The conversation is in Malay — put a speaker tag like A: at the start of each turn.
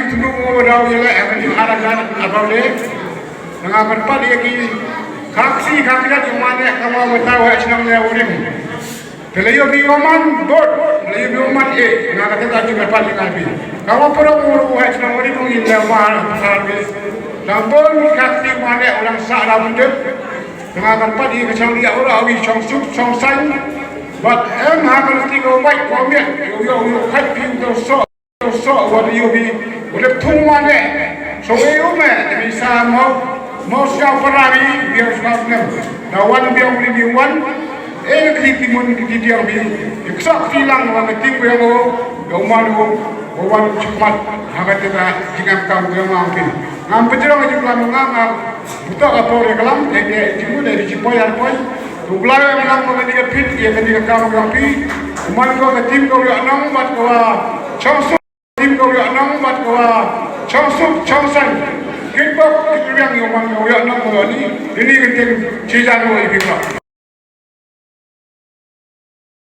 A: tunduk orang yang akan diharapkan apa ni? Dengan berpat dia ki kaksi kakak yang mana kamu bertahu senang dia orang. Telayu bioman dot, telayu bioman dengan kata tadi berpat dengan bi. Kamu perlu urus senang orang tu ini lepas harus. Nampol kaksi mana orang sah benda. Dengan berpat dia senang dia orang awi sungsuk sungsang. But akan tiga baik kami yo hati untuk so what you be boleh tungwane so me bisa mau siapa lagi biar sekarang lawan biar boleh diwan kritimun dia bi eksak silang orang tim yang mau malu orang cepat agak tidak jangan kamu yang mungkin ngampet orang aja kalau ngam buta apa orang kelam dia cuma dari cipoyar poy Tublay yang menang mengenai pit, ia mengenai kamu kampi. Umat kau ke tim kau yang enam, mat kau changsuk tim kau yang enam, mat kau changsuk changsang. Kita yang umat kau yang enam kau ini kenting cijan kau ini